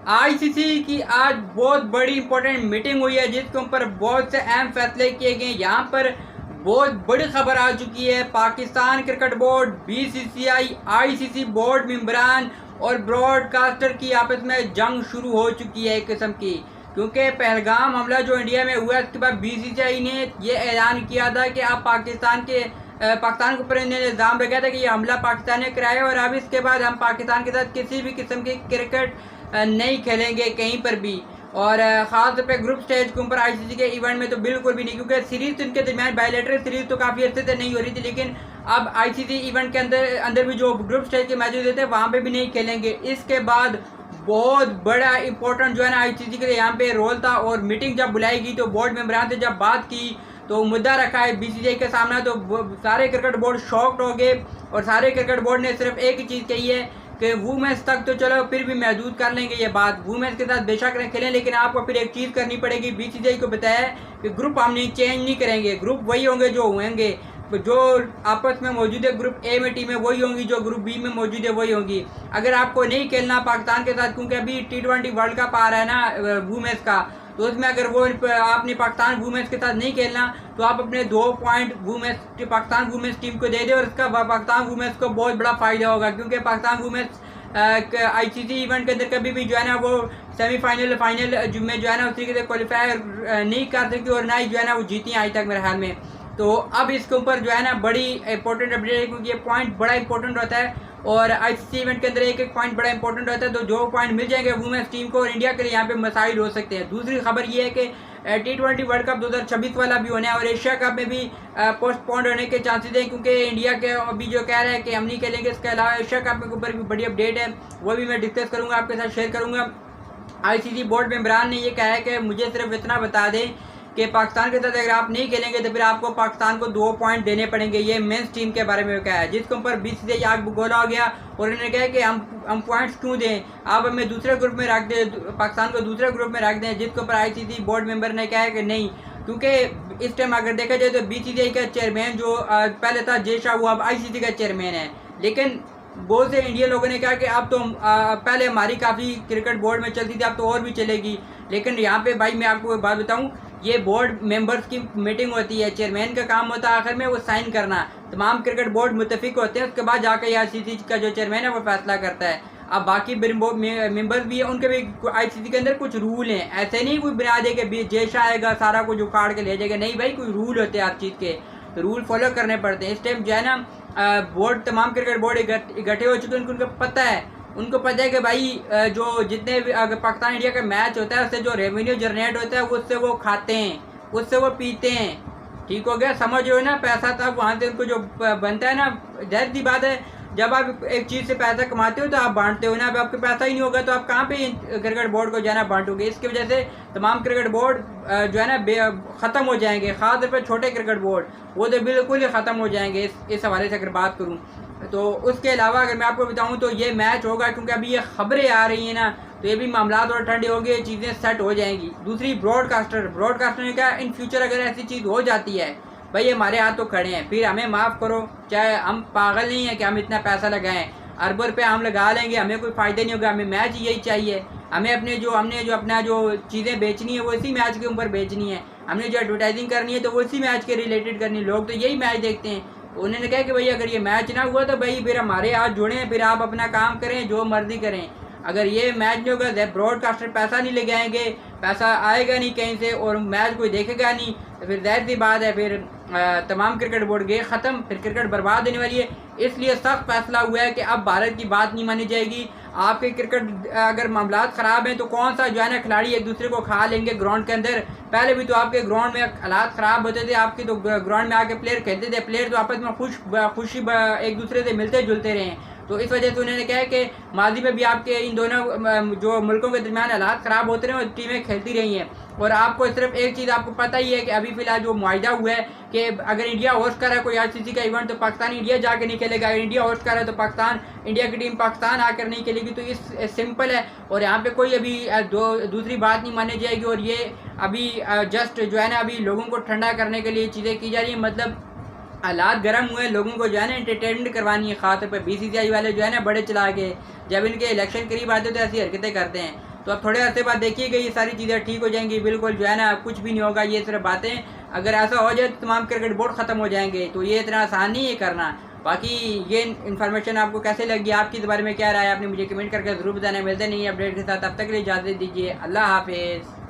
ICC की आज बहुत बड़ी इंपॉर्टेंट मीटिंग हुई है जिसके ऊपर बहुत से अहम फैसले किए गए। यहाँ पर बहुत बड़ी खबर आ चुकी है। Pakistan cricket board, BCCI, ICC board मेंबरान और ब्रॉडकास्टर की आपस में जंग शुरू हो चुकी है एक किस्म की, क्योंकि पहलगाम हमला जो इंडिया में हुआ उसके बाद बीसीसीआई ने यह ऐलान किया था कि आप पाकिस्तान के ऊपर इन्होंने इल्ज़ाम लगाया था कि ये हमला पाकिस्तान ने कराया और अब इसके बाद हम पाकिस्तान के साथ किसी भी किस्म की क्रिकेट नहीं खेलेंगे कहीं पर भी। और ख़ास तौर पे ग्रुप स्टेज के ऊपर आईसीसी के इवेंट में तो बिल्कुल भी नहीं, क्योंकि सीरीज़ तो इनके दरमियान बायलैटरल सीरीज़ तो काफ़ी अच्छे से नहीं हो रही थी, लेकिन अब आईसीसी इवेंट के अंदर भी जो ग्रुप स्टेज के मैचेस होते हैं वहाँ पे भी नहीं खेलेंगे। इसके बाद बहुत बड़ा इंपॉर्टेंट जो है ना आईसीसी के लिए यहाँ पे रोल था, और मीटिंग जब बुलाई गई तो बोर्ड मेंबरान से जब बात की तो मुद्दा रखा है बीसीसीआई के सामने, तो सारे क्रिकेट बोर्ड शॉक्ड हो गए और सारे क्रिकेट बोर्ड ने सिर्फ एक ही चीज़ कही है कि वुमेन्स तक तो चलो फिर भी महदूद कर लेंगे ये बात, वुमेन्स के साथ बेशक खेलें, लेकिन आपको फिर एक चीज़ करनी पड़ेगी। बीसीसीआई को बताया कि ग्रुप हम नहीं चेंज नहीं करेंगे, ग्रुप वही होंगे जो होंगे, जो आपस में मौजूद है ग्रुप ए में टीमें वही होंगी, जो ग्रुप बी में मौजूद है वही होंगी। अगर आपको नहीं खेलना पाकिस्तान के साथ, क्योंकि अभी T20 वर्ल्ड कप आ रहा है ना वुमेन्स का, तो उसमें अगर वो आपने पाकिस्तान वुमेन्स के साथ नहीं खेलना तो आप अपने 2 पॉइंट पाकिस्तान वुमेन्स टीम को दे दें, और इसका पाकिस्तान वुमेन्स को बहुत बड़ा फ़ायदा होगा, क्योंकि पाकिस्तान वुमेन्स आईसीसी इवेंट के अंदर कभी भी जो है ना वो सेमीफाइनल फाइनल में जो है ना उस तरीके से क्वालिफाई नहीं कर सकती और ना ही जो है ना वो जीती आज तक मेरे ख्याल में। तो अब इसके ऊपर जो है ना बड़ी इंपॉर्टेंट अपडेट है, क्योंकि ये पॉइंट बड़ा इंपॉर्टेंट होता है और आईसीसी इवेंट के अंदर एक एक पॉइंट बड़ा इंपॉर्टेंट होता है, तो जो पॉइंट मिल जाएंगे वुमेन्स टीम को और इंडिया के लिए यहाँ पे मसाइल हो सकते हैं। दूसरी खबर ये है कि T20 वर्ल्ड कप 2026 वाला भी होना है और एशिया कप में भी पोस्टपोन्ड होने के चांसेस हैं, क्योंकि इंडिया के अभी जो कह रहे हैं कि हम नहीं खेलेंगे। इसके अलावा एशिया कप के ऊपर भी बड़ी अपडेट है, वो भी मैं डिस्कस करूँगा, आपके साथ शेयर करूँगा। आईसीसी बोर्ड मेंबरान ने ये कहा है कि मुझे सिर्फ इतना बता दें कि पाकिस्तान के साथ अगर आप नहीं खेलेंगे तो फिर आपको पाकिस्तान को 2 पॉइंट देने पड़ेंगे। ये मेंस टीम के बारे में कहा है, जिसके ऊपर बीसीसीआई आग बगोला हो गया और उन्होंने कहा कि हम पॉइंट्स क्यों दें, आप हमें दूसरे ग्रुप में रख दें, पाकिस्तान को दूसरे ग्रुप में रख दें, जिसके ऊपर आईसीसी बोर्ड मेंबर ने कहा है कि नहीं, क्योंकि इस टाइम अगर देखा जाए तो बीसीसीआई का चेयरमैन जो पहले था जय शाह, वो अब आईसीसी का चेयरमैन है। लेकिन बहुत से इंडियन लोगों ने कहा कि अब तो पहले हमारी काफ़ी क्रिकेट बोर्ड में चलती थी, अब तो और भी चलेगी। लेकिन यहाँ पे भाई मैं आपको एक बात बताऊँ, ये बोर्ड मेंबर्स की मीटिंग होती है, चेयरमैन का काम होता है आखिर में वो साइन करना, तमाम क्रिकेट बोर्ड मुत्तफिक होते हैं, उसके बाद जाकर आईसीसी का जो चेयरमैन है वो फैसला करता है। अब बाकी मेंबर्स भी हैं, उनके भी आईसीसी के अंदर कुछ रूल हैं, ऐसे नहीं कोई बना दे कि जैश आएगा सारा कुछ उखाड़ के ले जाएगा, नहीं भाई, कोई रूल होते हैं हर चीज़ के, तो रूल फॉलो करने पड़ते हैं। इस टाइम जो है ना बोर्ड, तमाम क्रिकेट बोर्ड इकट्ठे हो चुके हैं, उनको पता है कि भाई जो जितने भी अगर पाकिस्तान इंडिया का मैच होता है उससे जो रेवेन्यू जनरेट होता है उससे वो खाते हैं, उससे वो पीते हैं, ठीक हो गया, समझ रहे हो ना, पैसा तब वहाँ से उनको जो बनता है ना, जाहिर सी बात है जब आप एक चीज़ से पैसा कमाते हो तो आप बांटते हो ना, अब आपके पैसा ही नहीं होगा तो आप कहाँ पे क्रिकेट बोर्ड को जाना बांटोगे। इसकी वजह से तमाम क्रिकेट बोर्ड जो है ना ख़त्म हो जाएंगे, ख़ास तौर पर छोटे क्रिकेट बोर्ड वो तो बिल्कुल ही ख़त्म हो जाएंगे इस हवाले से अगर बात करूँ तो। उसके अलावा अगर मैं आपको बताऊं तो ये मैच होगा, क्योंकि अभी ये खबरें आ रही हैं ना, तो ये भी मामला और ठंडे हो गए, चीज़ें सेट हो जाएंगी। दूसरी ब्रॉडकास्टर ने कहा इन फ्यूचर अगर ऐसी चीज़ हो जाती है भाई हमारे हाथ तो खड़े हैं, फिर हमें माफ़ करो, चाहे हम पागल नहीं हैं कि हम इतना पैसा लगाएं, अरबों रुपये हम लगा लेंगे, हमें कोई फ़ायदा नहीं होगा, हमें मैच यही चाहिए, हमने अपना जो चीज़ें बेचनी है वो इसी मैच के ऊपर बेचनी है, हमने जो एडवर्टाइजिंग करनी है तो वो इसी मैच के रिलेटेड करनी है, लोग तो यही मैच देखते हैं। उन्होंने कहा कि भाई अगर ये मैच ना हुआ तो भाई फिर हमारे हाथ जुड़ें, फिर आप अपना काम करें, जो मर्जी करें, अगर ये मैच नहीं होगा ब्रॉडकास्टर पैसा नहीं लगाएंगे, पैसा आएगा नहीं कहीं से और मैच कोई देखेगा नहीं, तो फिर जाहिर सी बात है फिर तमाम क्रिकेट बोर्ड गए ख़त्म, फिर क्रिकेट बर्बाद होने वाली है। इसलिए सख्त फैसला हुआ है कि अब भारत की बात नहीं मानी जाएगी। आपके क्रिकेट अगर मामला ख़राब हैं तो कौन सा जो है ना खिलाड़ी एक दूसरे को खा लेंगे ग्राउंड के अंदर। पहले भी तो आपके ग्राउंड में हालात ख़राब होते थे, आपके तो ग्राउंड में आके प्लेयर खेलते थे, प्लेयर तो आपस में खुशी एक दूसरे से मिलते जुलते रहे, तो इस वजह से उन्होंने कहा है कि माजी में भी आपके इन दोनों जो मुल्कों के दरमियान हालात ख़राब होते रहे और टीमें खेलती रही हैं। और आपको सिर्फ एक चीज़ आपको पता ही है कि अभी फ़िलहाल जो मुआहिदा हुआ है कि अगर इंडिया होस्ट कर रहा है कोई आईसीसी का इवेंट तो पाकिस्तान इंडिया जाके नहीं खेलेगा, अगर इंडिया होस्ट कर रहा है तो पाकिस्तान इंडिया की टीम पाकिस्तान आकर नहीं खेलेगी, तो इस सिंपल है। और यहाँ पे कोई अभी दूसरी बात नहीं मानी जाएगी, और ये अभी जस्ट जो है ना अभी लोगों को ठंडा करने के लिए चीज़ें की जा रही हैं, मतलब हालात गर्म हुए, लोगों को जो है ना एंटरटेनमेंट करवानी है, खास तौर पर बीसीसीआई वाले जो है ना बड़े चला के जब इनके इलेक्शन करीब आते तो ऐसी हरकतें करते हैं। तो अब थोड़े अर्से बाद देखिएगा ये सारी चीज़ें ठीक हो जाएंगी, बिल्कुल जो है ना कुछ भी नहीं होगा। ये सिर्फ बातें, अगर ऐसा हो जाए तो तमाम क्रिकेट बोर्ड ख़त्म हो जाएंगे, तो ये इतना आसान नहीं है करना। बाकी ये इन्फॉर्मेशन आपको कैसे लगी, आपकी इस बारे में क्या राय है, आपने मुझे कमेंट करके ज़रूर बताना। मिलते नहीं अपडेट के साथ, तब तक के लिए इजाज़त दीजिए। अल्लाह हाफिज़।